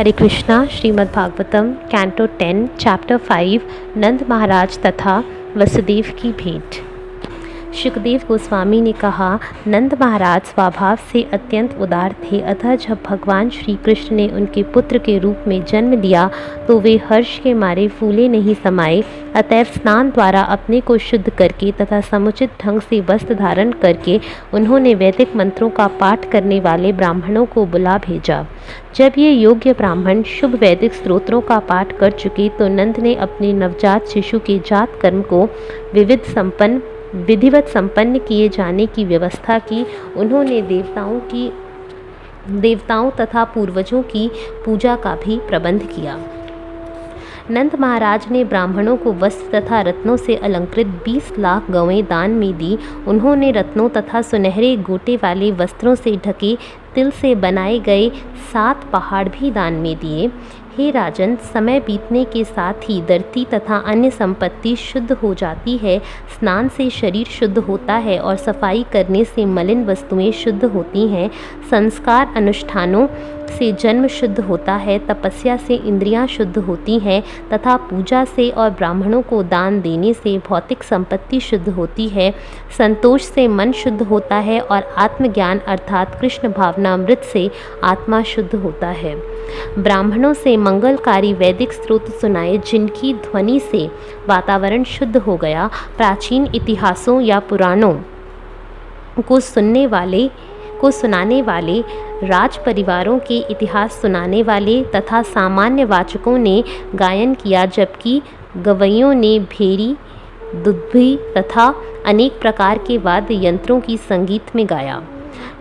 हरे Krishna. Shrimad Bhagavatam canto 10 chapter 5 नंद महाराज तथा वसुदेव की भेंट। सुखदेव गोस्वामी ने कहा, नंद महाराज स्वभाव से अत्यंत उदार थे, अतः जब भगवान श्री कृष्ण ने उनके पुत्र के रूप में जन्म लिया तो वे हर्ष के मारे फूले नहीं समाये। अतएव स्नान द्वारा अपने को शुद्ध करके तथा समुचित ढंग से वस्त्र धारण करके उन्होंने वैदिक मंत्रों का पाठ करने वाले ब्राह्मणों को बुला भेजा। जब ये योग्य ब्राह्मण शुभ वैदिक स्तोत्रों का पाठ कर चुके तो नंद ने अपने नवजात शिशु के जात कर्म को विधिवत संपन्न किए जाने की व्यवस्था की। उन्होंने देवताओं तथा पूर्वजों की पूजा का भी प्रबंध किया। नंद महाराज ने ब्राह्मणों को वस्त्र तथा रत्नों से अलंकृत 20 लाख गौएं दान में दी। उन्होंने रत्नों तथा सुनहरे गोटे वाले वस्त्रों से ढके तिल से बनाए गए 7 पहाड़ भी दान में दिए। हे राजन, समय बीतने के साथ ही धरती तथा अन्य संपत्ति शुद्ध हो जाती है। स्नान से शरीर शुद्ध होता है और सफाई करने से मलिन वस्तुएं शुद्ध होती हैं। संस्कार अनुष्ठानों से जन्म शुद्ध होता है, तपस्या से इंद्रियां शुद्ध होती हैं तथा पूजा से और ब्राह्मणों को दान देने से भौतिक संपत्ति शुद्ध होती है। संतोष से मन शुद्ध होता है और आत्मज्ञान अर्थात कृष्ण भावनामृत से आत्मा शुद्ध होता है। ब्राह्मणों से मंगलकारी वैदिक स्त्रोत सुनाए, जिनकी ध्वनि से वातावरण शुद्ध हो गया। प्राचीन इतिहासों या पुराणों को सुनाने वाले, राज परिवारों के इतिहास सुनाने वाले तथा सामान्य वाचकों ने गायन किया, जबकि गवैयों ने भेरी, दुद्भी तथा अनेक प्रकार के वाद्य यंत्रों की संगीत में गाया।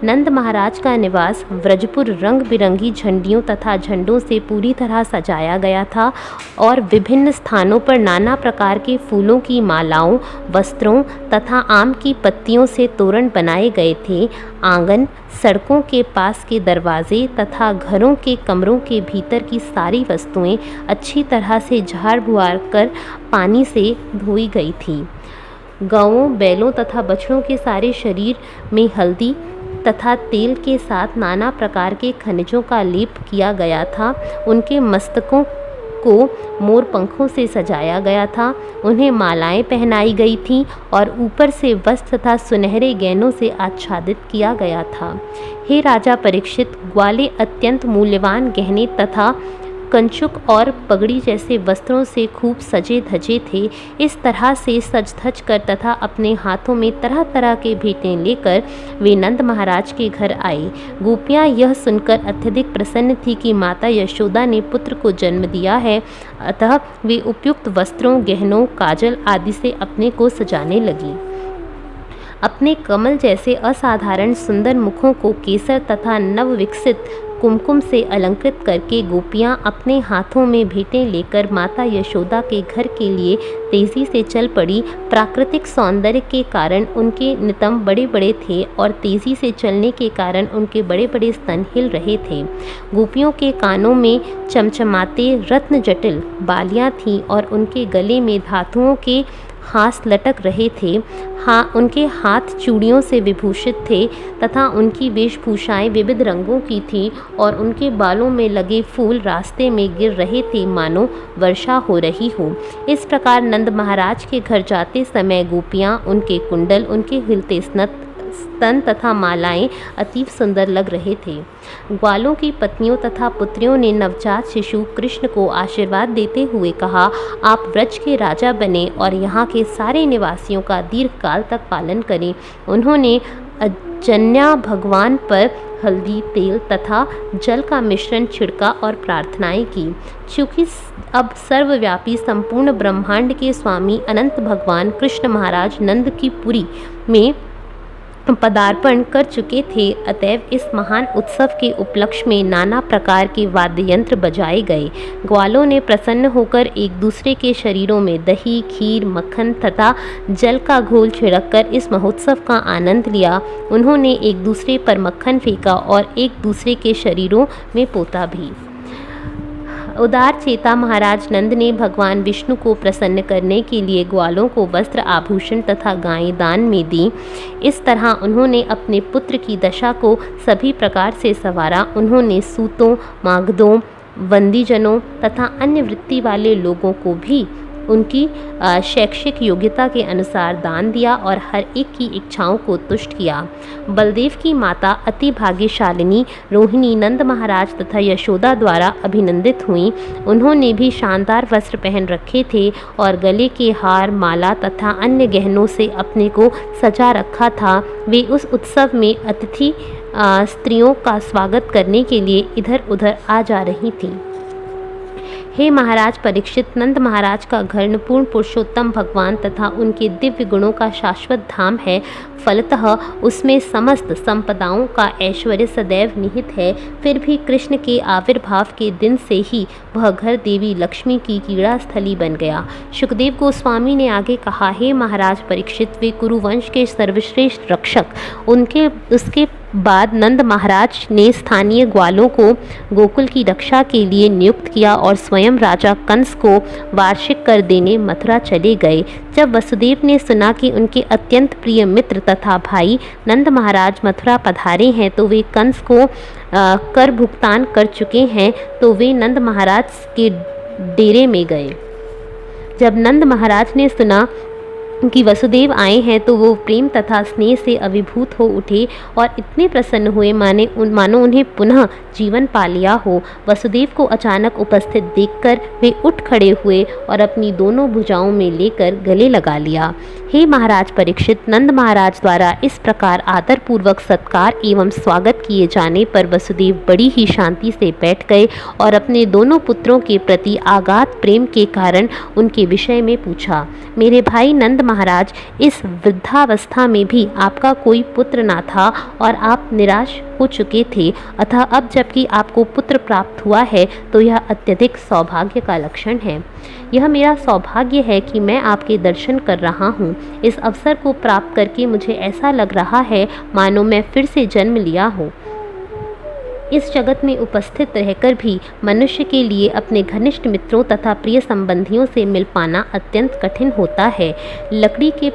नंद महाराज का निवास व्रजपुर रंग बिरंगी झंडियों तथा झंडों से पूरी तरह सजाया गया था और विभिन्न स्थानों पर नाना प्रकार के फूलों की मालाओं, वस्त्रों तथा आम की पत्तियों से तोरण बनाए गए थे। आंगन, सड़कों के पास के दरवाजे तथा घरों के कमरों के भीतर की सारी वस्तुएं अच्छी तरह से झाड़ बुआर कर पानी से धोई गई थी। गौओं, बैलों तथा बछड़ों के सारे शरीर में हल्दी तथा तेल के साथ नाना प्रकार के खनिजों का लेप किया गया था। उनके मस्तकों को मोर पंखों से सजाया गया था। उन्हें मालाएं पहनाई गई थीं और ऊपर से वस्त्र तथा सुनहरे गहनों से आच्छादित किया गया था। हे राजा परीक्षित, ग्वाले अत्यंत मूल्यवान गहने तथा कंचुक और पगड़ी जैसे वस्त्रों से खूब सजे धजे थे। इस तरह से सज धज कर तथा अपने हाथों में तरह तरह के भेंटें लेकर वे नंद महाराज के घर आए। गोपियाँ यह सुनकर अत्यधिक प्रसन्न थी कि माता यशोदा ने पुत्र को जन्म दिया है, अतः वे उपयुक्त वस्त्रों, गहनों, काजल आदि से अपने को सजाने लगी। अपने कमल जैसे असाधारण सुंदर मुखों को केसर तथा नव विकसित कुमकुम से अलंकृत करके गोपियाँ अपने हाथों में भेंटें लेकर माता यशोदा के घर के लिए तेजी से चल पड़ी। प्राकृतिक सौंदर्य के कारण उनके नितंब बड़े बड़े थे और तेजी से चलने के कारण उनके बड़े बड़े स्तन हिल रहे थे। गोपियों के कानों में चमचमाते रत्न जटिल बालियाँ थीं और उनके गले में धातुओं के हाथ लटक रहे थे। उनके हाथ चूड़ियों से विभूषित थे तथा उनकी वेशभूषाएं विविध रंगों की थीं और उनके बालों में लगे फूल रास्ते में गिर रहे थे, मानो वर्षा हो रही हो। इस प्रकार नंद महाराज के घर जाते समय गोपियाँ, उनके कुंडल, उनके हिलते स्तन तथा मालाएं अतीव सुंदर लग रहे थे। ग्वालों की पत्नियों तथा पुत्रियों ने नवजात शिशु कृष्ण को आशीर्वाद देते हुए कहा, आप व्रज के राजा बने और यहाँ के सारे निवासियों का दीर्घ काल तक पालन करें। उन्होंने अजन्या भगवान पर हल्दी, तेल तथा जल का मिश्रण छिड़का और प्रार्थनाएं की। चूँकि अब सर्वव्यापी संपूर्ण ब्रह्मांड के स्वामी अनंत भगवान कृष्ण महाराज नंद की पुरी में पदार्पण कर चुके थे, अतएव इस महान उत्सव के उपलक्ष्य में नाना प्रकार के वाद्य यंत्र बजाए गए। ग्वालों ने प्रसन्न होकर एक दूसरे के शरीरों में दही, खीर, मक्खन तथा जल का घोल छिड़ककर इस महोत्सव का आनंद लिया। उन्होंने एक दूसरे पर मक्खन फेंका और एक दूसरे के शरीरों में पोता भी। उदार चेता महाराज नंद ने भगवान विष्णु को प्रसन्न करने के लिए ग्वालों को वस्त्र, आभूषण तथा गायें दान में दी। इस तरह उन्होंने अपने पुत्र की दशा को सभी प्रकार से संवारा। उन्होंने सूतों, मागधों, बंदीजनों तथा अन्य वृत्ति वाले लोगों को भी उनकी शैक्षिक योग्यता के अनुसार दान दिया और हर एक की इच्छाओं को तुष्ट किया। बलदेव की माता अति भाग्यशालिनी रोहिणी नंद महाराज तथा यशोदा द्वारा अभिनंदित हुई। उन्होंने भी शानदार वस्त्र पहन रखे थे और गले के हार, माला तथा अन्य गहनों से अपने को सजा रखा था। वे उस उत्सव में अतिथि स्त्रियों का स्वागत करने के लिए इधर उधर आ जा रही थीं। हे महाराज परीक्षित, नंद महाराज का घर पूर्ण पुरुषोत्तम भगवान तथा उनके दिव्य गुणों का शाश्वत धाम है। फलतः उसमें समस्त संपदाओं का ऐश्वर्य सदैव निहित है। फिर भी कृष्ण के आविर्भाव के दिन से ही वह घर देवी लक्ष्मी की क्रीड़ा स्थली बन गया। शुकदेव गोस्वामी ने आगे कहा, हे महाराज परीक्षित, वे कुरुवंश के सर्वश्रेष्ठ रक्षक, उसके बाद नंद महाराज ने स्थानीय ग्वालों को गोकुल की रक्षा के लिए नियुक्त किया और स्वयं राजा कंस को वार्षिक कर देने मथुरा चले गए। जब वसुदेव ने सुना कि उनके अत्यंत प्रिय मित्र तथा भाई नंद महाराज मथुरा पधारे हैं तो वे कंस को कर भुगतान कर चुके हैं, तो वे नंद महाराज के डेरे में गए। जब नंद महाराज ने सुना कि वसुदेव आए हैं तो वो प्रेम तथा स्नेह से अभिभूत हो उठे और इतने प्रसन्न हुए मानो उन्हें पुनः जीवन पा लिया हो। वसुदेव को अचानक उपस्थित देखकर वे उठ खड़े हुए और अपनी दोनों भुजाओं में लेकर गले लगा लिया। हे महाराज परीक्षित, नंद महाराज द्वारा इस प्रकार आदरपूर्वक सत्कार एवं स्वागत किए जाने पर वसुदेव बड़ी ही शांति से बैठ गए और अपने दोनों पुत्रों के प्रति आगाध प्रेम के कारण उनके विषय में पूछा। मेरे भाई नंद महाराज, इस वृद्धावस्था में भी आपका कोई पुत्र ना था और आप निराश हो चुके थे, अतः अब जबकि आपको पुत्र प्राप्त हुआ है तो यह अत्यधिक सौभाग्य का लक्षण है। यह मेरा सौभाग्य है कि मैं आपके दर्शन कर रहा हूँ। इस अवसर को प्राप्त करके मुझे ऐसा लग रहा है मानो मैं फिर से जन्म लिया हो। इस जगत में उपस्थित रहकर भी मनुष्य के लिए अपने घनिष्ठ मित्रों तथा प्रिय संबंधियों से मिल पाना अत्यंत कठिन होता है। लकड़ी के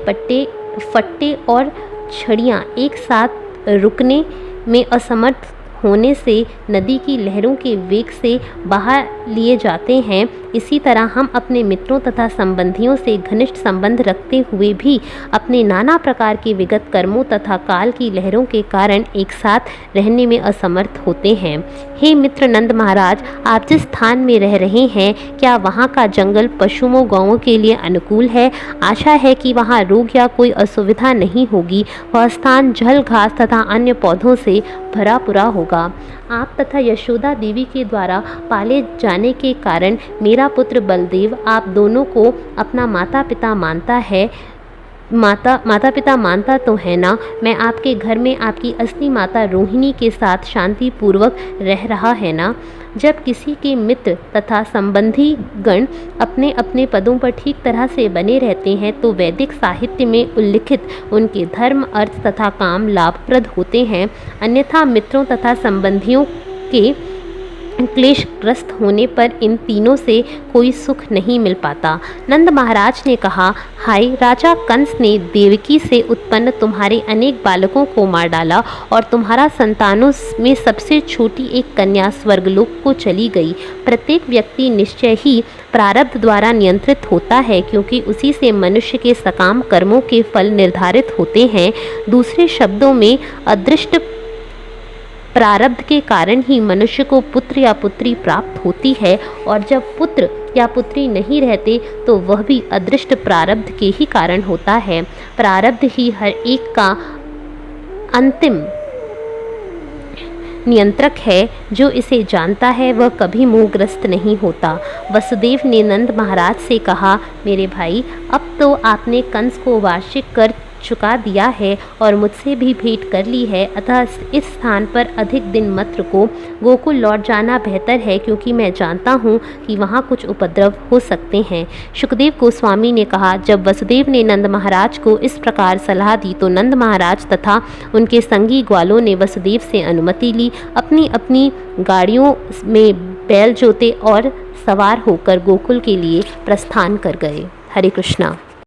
फट्टे और छड़ियाँ एक साथ रुकने में असमर्थ होने से नदी की लहरों के वेग से बहा लिए जाते हैं, इसी तरह हम अपने मित्रों तथा संबंधियों से घनिष्ठ संबंध रखते हुए भी अपने नाना प्रकार के विगत कर्मों तथा काल की लहरों के कारण एक साथ रहने में असमर्थ होते हैं। हे मित्र नंद महाराज, आप जिस स्थान में रह रहे हैं, क्या वहाँ का जंगल पशुओं गौओं के लिए अनुकूल है? आशा है कि वहाँ रोग या कोई असुविधा नहीं होगी। वह स्थान जल, घास तथा अन्य पौधों से भरा पूरा होगा। आप तथा यशोदा देवी के द्वारा पाले जाने के कारण मेरा पुत्र बलदेव आप दोनों को अपना माता पिता मानता है। माता पिता मानता तो है ना। मैं आपके घर में आपकी असली माता रोहिणी के साथ शांति पूर्वक रह रहा है ना। जब किसी के मित्र तथा संबंधी गण अपने अपने पदों पर ठीक तरह से बने रहते हैं तो वैदिक साहित्य में उल्लिखित उनके धर्म, अर्थ तथा काम लाभप्रद होते हैं। अन्यथा मित्रों तथा संबंधियों के क्लेशग्रस्त होने पर इन तीनों से कोई सुख नहीं मिल पाता। नंद महाराज ने कहा, हाय राजा कंस ने देवकी से उत्पन्न तुम्हारे अनेक बालकों को मार डाला और तुम्हारा संतानों में सबसे छोटी एक कन्या स्वर्गलोक को चली गई। प्रत्येक व्यक्ति निश्चय ही प्रारब्ध द्वारा नियंत्रित होता है, क्योंकि उसी से मनुष्य के सकाम कर्मों के फल निर्धारित होते हैं। दूसरे शब्दों में अदृष्ट प्रारब्ध के कारण ही मनुष्य को पुत्र या पुत्री प्राप्त होती है, और जब पुत्र या पुत्री नहीं रहते तो वह भी अदृष्ट प्रारब्ध के ही कारण होता है। प्रारब्ध ही हर एक का अंतिम नियंत्रक है। जो इसे जानता है वह कभी मोहग्रस्त नहीं होता। वसुदेव ने नंद महाराज से कहा, मेरे भाई, अब तो आपने कंस को वार्षिक कर चुका दिया है और मुझसे भी भेंट कर ली है, अतः इस स्थान पर अधिक दिन मत रुको। गोकुल लौट जाना बेहतर है, क्योंकि मैं जानता हूँ कि वहाँ कुछ उपद्रव हो सकते हैं। शुकदेव गोस्वामी ने कहा, जब वसुदेव ने नंद महाराज को इस प्रकार सलाह दी तो नंद महाराज तथा उनके संगी ग्वालों ने वसुदेव से अनुमति ली। अपनी अपनी गाड़ियों में बैल जोते और सवार होकर गोकुल के लिए प्रस्थान कर गए। हरे कृष्णा।